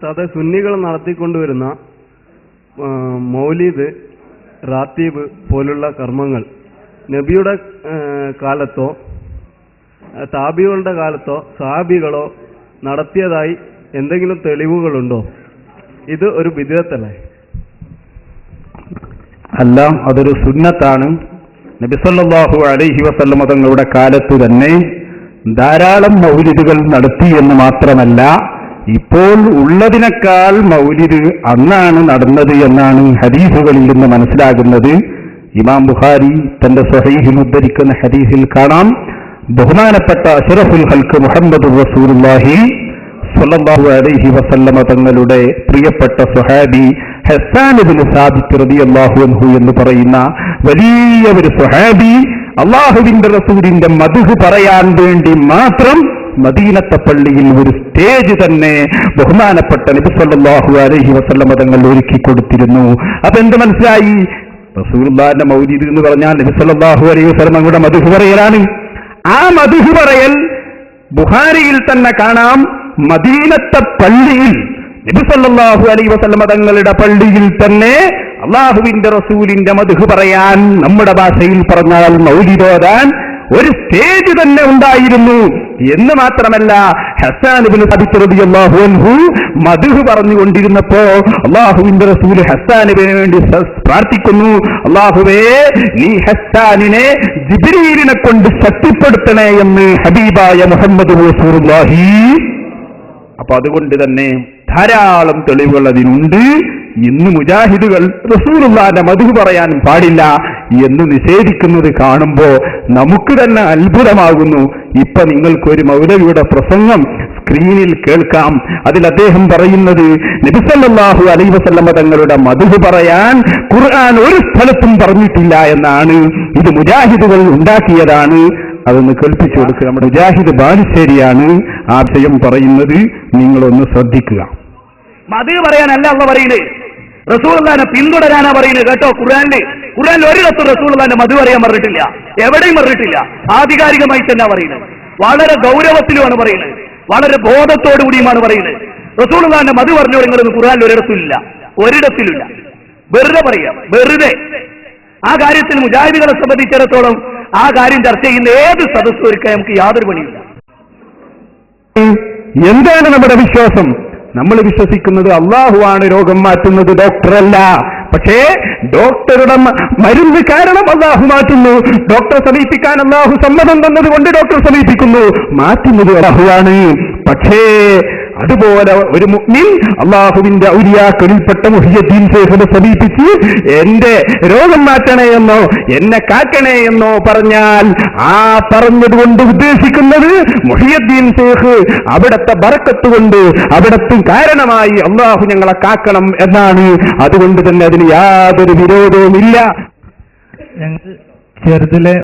അത് സുന്നികൾ നടത്തിക്കൊണ്ടുവരുന്ന മൗലിദ്, റാത്തീബ് പോലുള്ള കർമ്മങ്ങൾ നബിയുടെ കാലത്തോ താബികളുടെ കാലത്തോ സഹാബികളോ നടത്തിയതായി എന്തെങ്കിലും തെളിവുകളുണ്ടോ? ഇത് ഒരു ബിദ്അത്തല്ലേ? അല്ല, അതൊരു സുന്നത്താണ്. നബി സല്ലല്ലാഹു അലൈഹി വസല്ലം തങ്ങളുടെ കാലത്ത് തന്നെ ധാരാളം മൗലിദുകൾ നടത്തി എന്ന് മാത്രമല്ല, ഇപ്പോൾ ഉള്ളതിനേക്കാൾ മൗലിദ് അന്നാണ് നടന്നത് എന്നാണ് ഹദീസുകളിൽ നിന്ന് മനസ്സിലാകുന്നത്. ഇമാം ബുഖാരി തന്റെ സ്വഹീഹിൽ ഉദ്ധരിക്കുന്ന ഹദീസിൽ കാണാം, ബഹുമാനപ്പെട്ട അഷ്റഫുൽ ഖൽഖ് മുഹമ്മദ് റസൂലുള്ളാഹി സ്വല്ലല്ലാഹു അലൈഹി വസല്ലമ തങ്ങളുടെ പ്രിയപ്പെട്ട സ്വഹാബി ഹസ്സാൻ ഇബ്നു സാബിത്ത് റളിയല്ലാഹു അൻഹു എന്ന് പറയുന്ന വലിയ ഒരു സ്വഹാബി അല്ലാഹുവിന്റെ റസൂലിന്റെ മദ്ഹ് പറയാൻ വേണ്ടി മാത്രം മദീനത്തെ പള്ളിയിൽ ഒരു സ്റ്റേജ് തന്നെ ബഹുമാനപ്പെട്ട നബി സല്ലല്ലാഹു അലൈഹി വസല്ലമ തങ്ങൾ ഒരുക്കി കൊടുത്തിരുന്നു. അതെന്ത് മനസ്സിലായി? റസൂലുള്ളാഹിന്റെ മൗലിദ് എന്ന് പറഞ്ഞാൽ നബി സല്ലല്ലാഹു അലൈഹി വസല്ലം തങ്ങളുടെ മദ്ഹ് പറയലാണ്. ആ മദ്ഹ് പറയൽ ബുഖാരിയിൽ തന്നെ കാണാം. മദീനത്തെ പള്ളിയിൽ നബി സല്ലല്ലാഹു അലൈഹി വസല്ലം തങ്ങളുടെ പള്ളിയിൽ തന്നെ അല്ലാഹുവിന്റെ റസൂലിന്റെ മദ്ഹ് പറയാൻ, നമ്മുടെ ഭാഷയിൽ പറഞ്ഞാൽ മൗലിദ് ഓതാൻ ഒരു സ്റ്റേജ് തന്നെ ഉണ്ടായിരുന്നു. എന്ന് മാത്രമല്ല, ഹസ്സാൻ ഇബ്നു സാബിത്ത് റളിയല്ലാഹു അൻഹു മദ്ഹ് പറഞ്ഞുകൊണ്ടിരുന്നപ്പോ അല്ലാഹുവിന്റെ റസൂൽ ഹസ്സാനിന് വേണ്ടി പ്രാർത്ഥിക്കുന്നു, അല്ലാഹുവേ നീ ഹസ്സാനിനെ ജിബ്രീലിനെ കൊണ്ട് ശക്തിപ്പെടുത്തണേ എന്ന് ഹബീബായ മുഹമ്മദ് റസൂലുള്ളാഹി. അപ്പൊ അതുകൊണ്ട് തന്നെ ധാരാളം തെളിവുകൾ അതിനുണ്ട്. ഇന്ന് മുജാഹിദുകൾ റസൂലുള്ളാഹിന്റെ മദ്ഹ് പറയാൻ പാടില്ല എന്ന് നിഷേധിക്കുന്നത് കാണുമ്പോ നമുക്ക് തന്നെ അത്ഭുതമാകുന്നു. ഇപ്പൊ നിങ്ങൾക്കൊരു മൗലവിയുടെ പ്രസംഗം സ്ക്രീനിൽ കേൾക്കാം. അതിൽ അദ്ദേഹം പറയുന്നത് നബി സല്ലല്ലാഹു അലൈഹി വസല്ലം തങ്ങളുടെ മദ്ഹ് പറയാൻ ഖുർആൻ ഒരു സ്ഥലത്തും പറഞ്ഞിട്ടില്ല എന്നാണ്. ഇത് മുജാഹിദുകൾ ഉണ്ടാക്കിയതാണ്. അതൊന്ന് കേൾപ്പിച്ചു കൊടുക്കുക. നമ്മുടെ മുജാഹിദ് ബാലുശ്ശേരിയാണ് ആ വിഷയം പറയുന്നത്. നിങ്ങളൊന്ന് ശ്രദ്ധിക്കുക. മദ്ഹ് പറയാനല്ല അള്ളാഹ് പറയുന്നത്, റസൂലുള്ളാഹിനെ പിന്തുടരാനാ പറയുന്നത് കേട്ടോ. ഖുർആനിൽ ഒരിടത്തും റസൂലുള്ളാഹിന്റെ മദ്ഹ് പറയാൻ പറഞ്ഞിട്ടില്ല, എവിടെയും പറഞ്ഞിട്ടില്ല. ആധികാരികമായി തന്നെ പറയുന്നത്, വളരെ ഗൗരവത്തിലുമാണ് പറയുന്നത്, വളരെ ബോധത്തോടു കൂടിയുമാണ് പറയുന്നത്. റസൂലുള്ളാഹിന്റെ മദ്ഹ് പറഞ്ഞു നിങ്ങളൊന്നും ഖുർആനിൽ ഒരിടത്തിലില്ല. വെറുതെ പറയാം, വെറുതെ. ആ കാര്യത്തിൽ മുജാഹിദുകളെ സംബന്ധിച്ചിടത്തോളം ആ കാര്യം ചർച്ച ചെയ്യുന്ന ഏത് സദസ്സും ഒരുക്കാൻ നമുക്ക് യാതൊരു പണിയില്ല. എന്താണ് നമ്മുടെ വിശ്വാസം? നമ്മൾ വിശ്വസിക്കുന്നത് അള്ളാഹുവാണ് രോഗം മാറ്റുന്നത്, ഡോക്ടറല്ല. പക്ഷേ ഡോക്ടറുടെ മരുന്ന് കാരണം അള്ളാഹു മാറ്റുന്നു. ഡോക്ടറെ സമീപിക്കാൻ അള്ളാഹു സമ്മതം തന്നതുകൊണ്ട് ഡോക്ടർ സമീപിക്കുന്നു. മാറ്റുന്നത് അള്ളാഹുവാണ്. പക്ഷേ അതുപോലെ ഒരു മുഅ്മിൻ അള്ളാഹുവിന്റെ ഔലിയാക്കളിൽപ്പെട്ട മുഹിയുദ്ദീൻ ശൈഖിനെ സമീപിച്ച് എന്റെ രോഗം മാറ്റണേ എന്നോ എന്നെ കാക്കണേ എന്നോ പറഞ്ഞാൽ ആ പറഞ്ഞതുകൊണ്ട് ഉദ്ദേശിക്കുന്നത് മുഹിയുദ്ദീൻ ശൈഖ് അവിടത്തെ ബറക്കത്ത് കൊണ്ട് അവിടത്തെ കാരണമായി അള്ളാഹു ഞങ്ങളെ കാക്കണം എന്നാണ്. അതുകൊണ്ട് തന്നെ അതിന് യാതൊരു വിരോധവുമില്ല. ചെറുതിലെ